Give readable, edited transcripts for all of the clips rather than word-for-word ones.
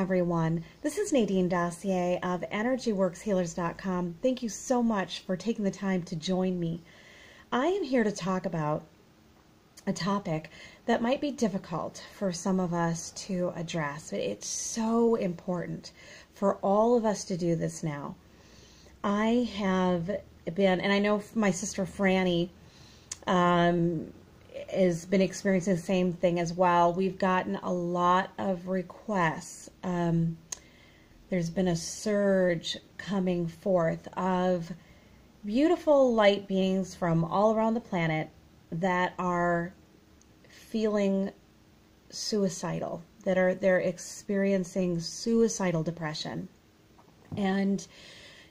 everyone. This is Nadine Dossier of EnergyWorksHealers.com. Thank you so much for taking the time to join me. I am here to talk about a topic that might be difficult for some of us to address, but it's so important for all of us to do this now. I have been, and I know my sister Franny has been experiencing the same thing as well. We've gotten a lot of requests. There's been a surge coming forth of beautiful light beings from all around the planet that are feeling suicidal, they're experiencing suicidal depression. And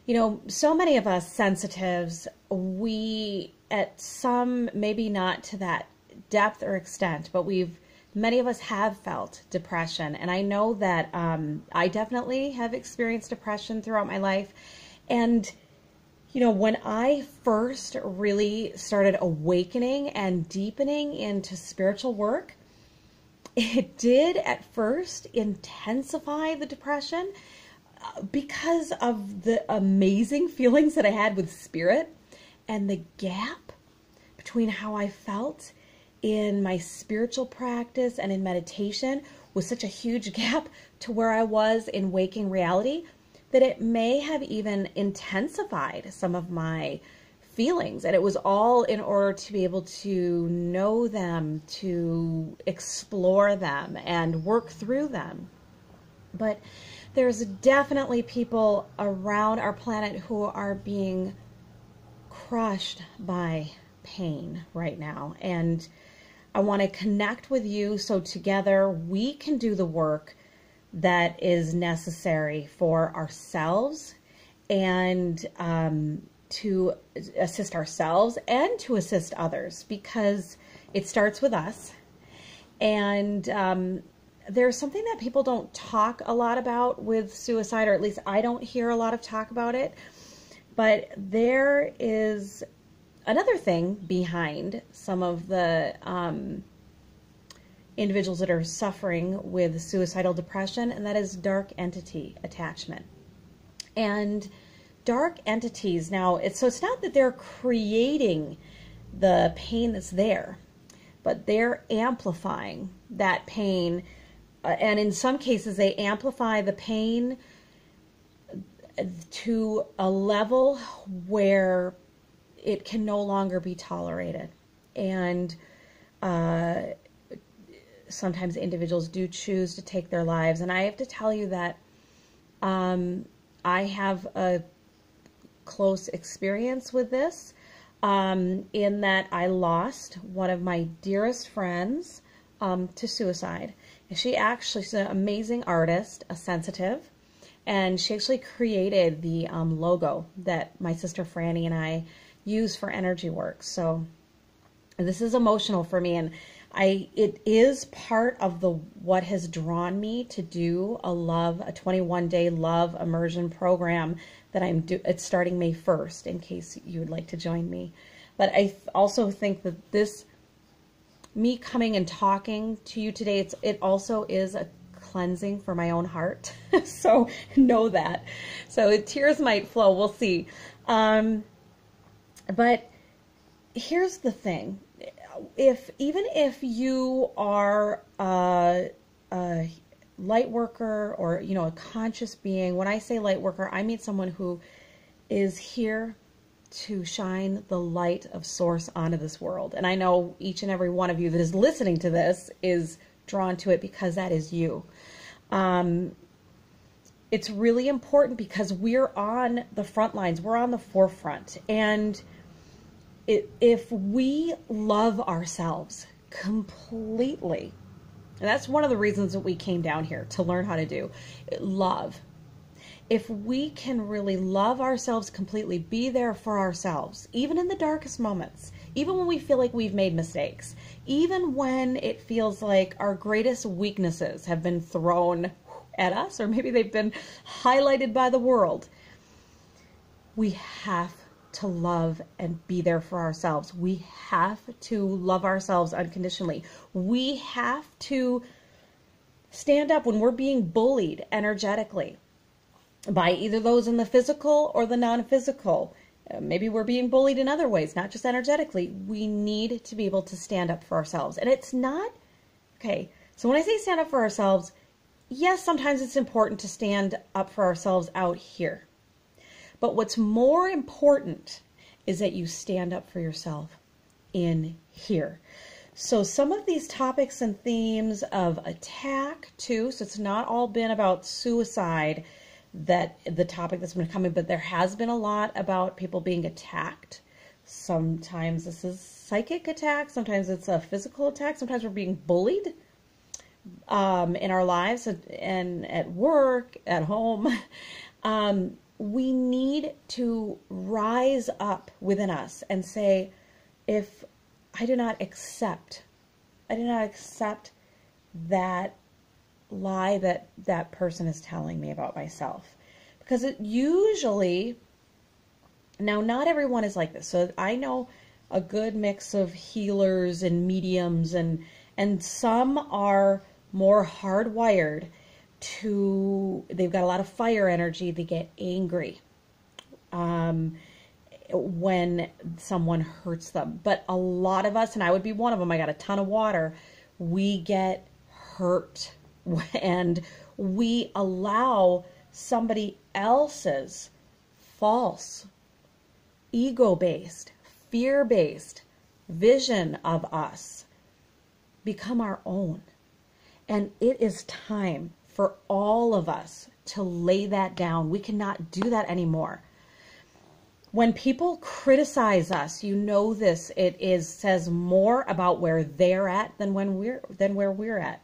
you know, so many of us sensitives, we at some, maybe not to that depth or extent, but many of us have felt depression. And I know that I definitely have experienced depression throughout my life. And, you know, when I first really started awakening and deepening into spiritual work, it did at first intensify the depression because of the amazing feelings that I had with spirit, and the gap between how I felt in my spiritual practice and in meditation was such a huge gap to where I was in waking reality that it may have even intensified some of my feelings. And it was all in order to be able to know them, to explore them, and work through them. But there's definitely people around our planet who are being crushed by pain right now. And I want to connect with you so together we can do the work that is necessary for ourselves and to assist ourselves and to assist others, because it starts with us. And there's something that people don't talk a lot about with suicide, or at least I don't hear a lot of talk about it. But there is another thing behind some of the individuals that are suffering with suicidal depression, and that is dark entity attachment. And dark entities, now, so it's not that they're creating the pain that's there, but they're amplifying that pain. And in some cases, they amplify the pain to a level where it can no longer be tolerated. And sometimes individuals do choose to take their lives. And I have to tell you that I have a close experience with this, in that I lost one of my dearest friends to suicide. She's an amazing artist, a sensitive, and she actually created the logo that my sister Franny and I use for energy work. So this is emotional for me, and it is part of what has drawn me to do a 21-day love immersion program that it's starting May 1st, in case you would like to join me. But I also think that me coming and talking to you today, it also is a cleansing for my own heart. So know that. So tears might flow. We'll see. But here's the thing. Even if you are a light worker, or, you know, a conscious being, when I say light worker, I mean someone who is here to shine the light of source onto this world. And I know each and every one of you that is listening to this is drawn to it because that is you. It's really important because we're on the front lines. We're on the forefront. And if we love ourselves completely, and that's one of the reasons that we came down here to learn how to do love. If we can really love ourselves completely, be there for ourselves, even in the darkest moments, even when we feel like we've made mistakes, even when it feels like our greatest weaknesses have been thrown at us, or maybe they've been highlighted by the world, we have to love and be there for ourselves. We have to love ourselves unconditionally. We have to stand up when we're being bullied energetically by either those in the physical or the non-physical. Maybe we're being bullied in other ways, not just energetically. We need to be able to stand up for ourselves. And it's not, okay, so when I say stand up for ourselves, yes, sometimes it's important to stand up for ourselves out here. But what's more important is that you stand up for yourself in here. So some of these topics and themes of attack too, so it's not all been about suicide, that the topic that's been coming, but there has been a lot about people being attacked. Sometimes this is psychic attack, sometimes it's a physical attack, sometimes we're being bullied in our lives and at work, at home. We need to rise up within us and say, if I do not accept that lie that that person is telling me about myself. Because it usually, now not everyone is like this. So I know a good mix of healers and mediums, and some are more hardwired to, they've got a lot of fire energy, they get angry when someone hurts them. But a lot of us, and I would be one of them, I got a ton of water, we get hurt and we allow somebody else's false, ego-based, fear-based vision of us become our own. And it is time for all of us to lay that down. We cannot do that anymore. When people criticize us, you know this, it says more about where they're at than where we're at.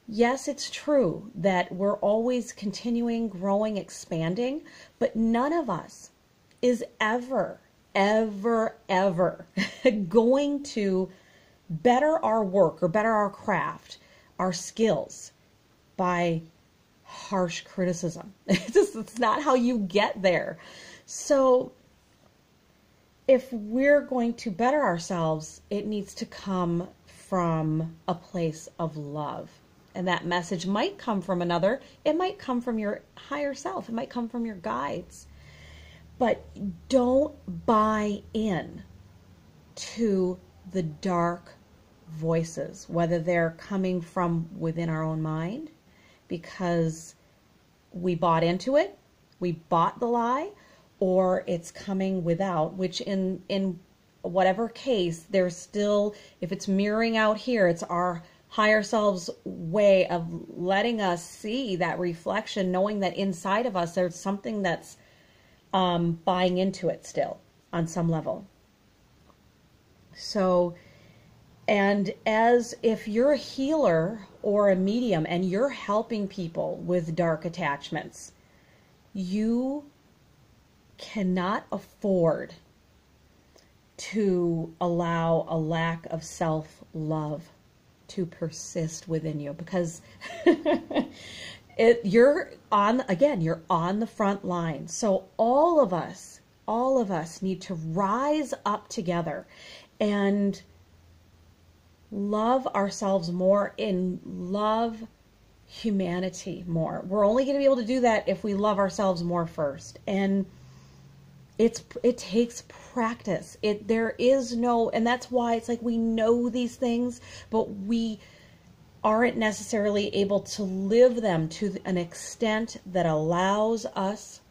Yes, it's true that we're always continuing, growing, expanding, but none of us is ever going to better our work or better our craft, our skills, by harsh criticism. It's not how you get there. So if we're going to better ourselves, it needs to come from a place of love. And that message might come from another. It might come from your higher self. It might come from your guides. But don't buy in to the dark voices, whether they're coming from within our own mind because we bought into it, we bought the lie, or it's coming without, which in whatever case, there's still, if it's mirroring out here, it's our higher self's way of letting us see that reflection, knowing that inside of us there's something that's buying into it still on some level. So, and as if you're a healer or a medium and you're helping people with dark attachments, you cannot afford to allow a lack of self-love to persist within you, because you're on the front line. So all of us need to rise up together and love ourselves more and love humanity more. We're only going to be able to do that if we love ourselves more first. And it takes practice. There is no, and that's why it's like we know these things, but we aren't necessarily able to live them to an extent that allows us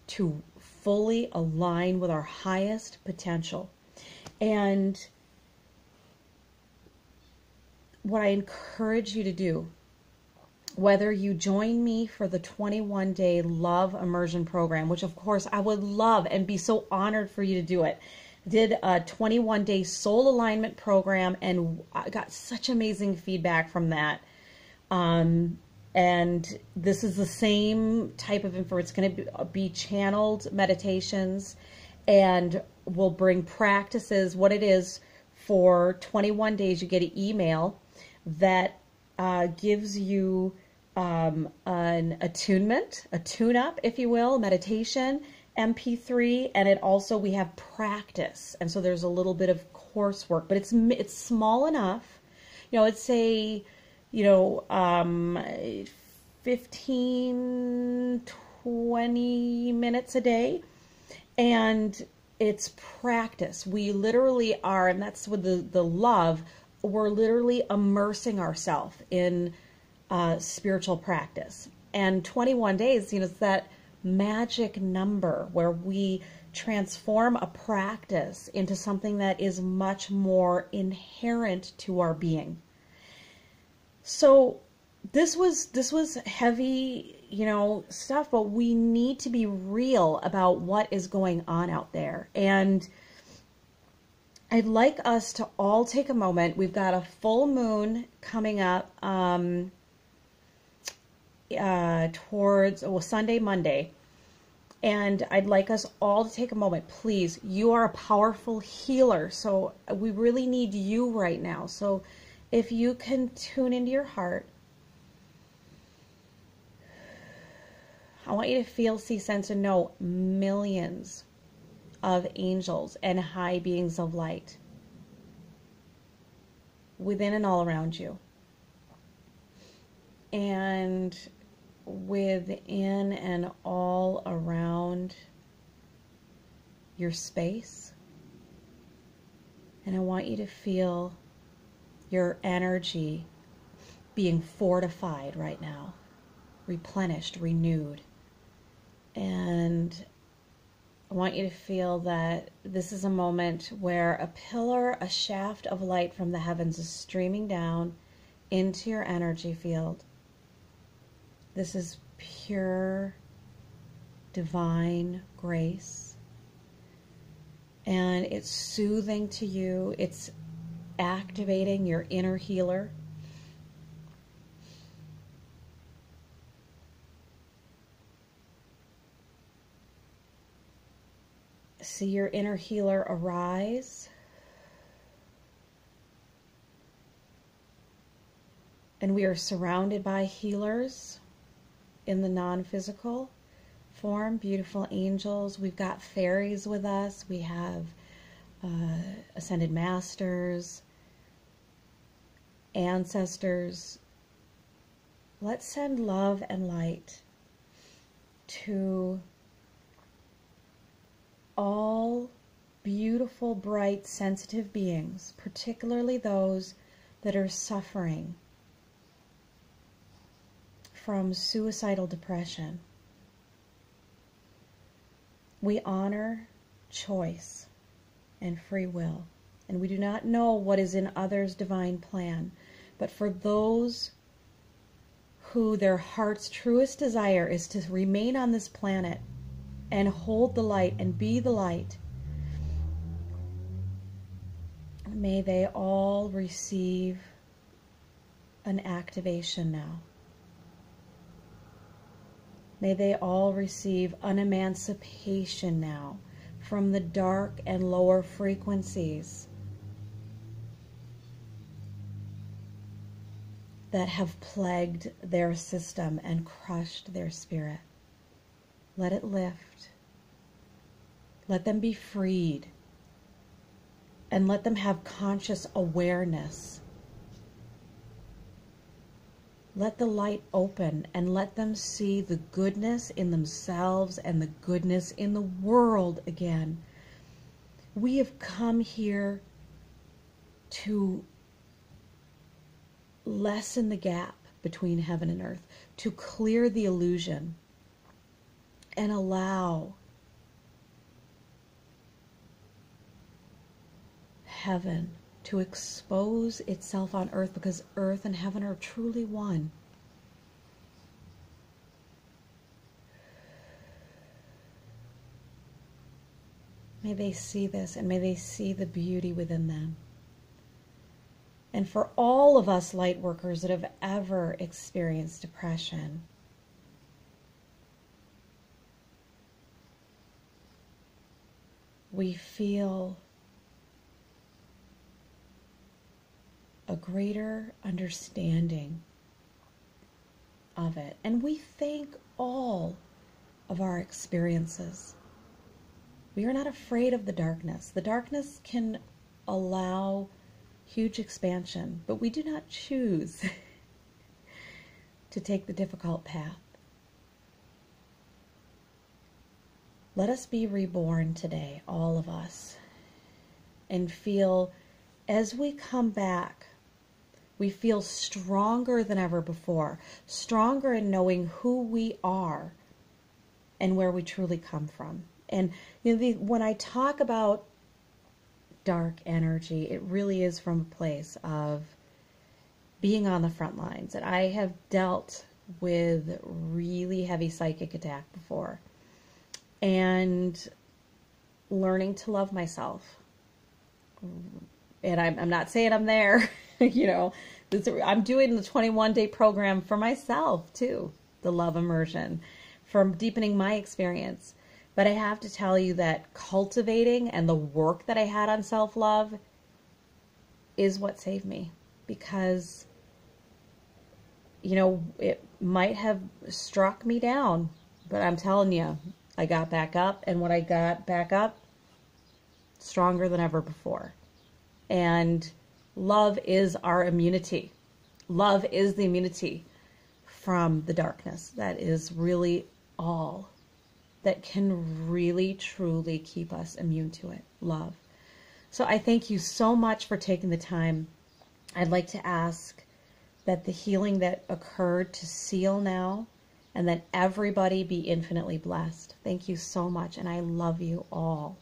to fully align with our highest potential. And what I encourage you to do, whether you join me for the 21-day love immersion program, which of course I would love and be so honored for you to do it. I did a 21-day soul alignment program and I got such amazing feedback from that. And this is the same type of info. It's going to be channeled meditations, and we'll bring practices. What it is, for 21 days, you get an email that gives you an attunement, a tune-up, if you will, meditation, MP3, and it also, we have practice. And so there's a little bit of coursework, but it's small enough. You know, it's a 15, 20 minutes a day. And it's practice. We literally are, and that's with the love, we're literally immersing ourselves in spiritual practice. And 21 days, it's that magic number where we transform a practice into something that is much more inherent to our being. So this was heavy, stuff, but we need to be real about what is going on out there. And I'd like us to all take a moment. We've got a full moon coming up towards Sunday, Monday. And I'd like us all to take a moment. Please, you are a powerful healer. So we really need you right now. So if you can tune into your heart, I want you to feel, see, sense, and know millions of angels and high beings of light within and all around you. And within and all around your space. And I want you to feel your energy being fortified right now, replenished, renewed. And I want you to feel that this is a moment where a pillar, a shaft of light from the heavens is streaming down into your energy field. This is pure, divine grace. And it's soothing to you. It's activating your inner healer. See your inner healer arise. And we are surrounded by healers in the non-physical form, beautiful angels. We've got fairies with us. We have ascended masters, ancestors. Let's send love and light to all beautiful, bright, sensitive beings, particularly those that are suffering from suicidal depression. We honor choice and free will, and we do not know what is in others' divine plan, but for those who their heart's truest desire is to remain on this planet and hold the light and be the light, may they all receive an activation now. May they all receive an emancipation now from the dark and lower frequencies that have plagued their system and crushed their spirit. Let it lift. Let them be freed. And let them have conscious awareness. Let the light open and let them see the goodness in themselves and the goodness in the world again. We have come here to lessen the gap between heaven and earth, to clear the illusion and allow heaven to expose itself on earth, because earth and heaven are truly one. May they see this, and may they see the beauty within them. And for all of us light workers that have ever experienced depression, we feel a greater understanding of it. And we thank all of our experiences. We are not afraid of the darkness. The darkness can allow huge expansion, but we do not choose to take the difficult path. Let us be reborn today, all of us, and feel, as we come back, we feel stronger than ever before, stronger in knowing who we are and where we truly come from. And when I talk about dark energy, it really is from a place of being on the front lines. And I have dealt with really heavy psychic attack before, and learning to love myself. And I'm not saying I'm there, I'm doing the 21-day program for myself too, the love immersion, from deepening my experience. But I have to tell you that cultivating and the work that I had on self-love is what saved me, because, it might have struck me down, but I'm telling you, I got back up, and when I got back up, stronger than ever before. And love is our immunity. Love is the immunity from the darkness. That is really all that can really, truly keep us immune to it. Love. So I thank you so much for taking the time. I'd like to ask that the healing that occurred to seal now, and that everybody be infinitely blessed. Thank you so much, and I love you all.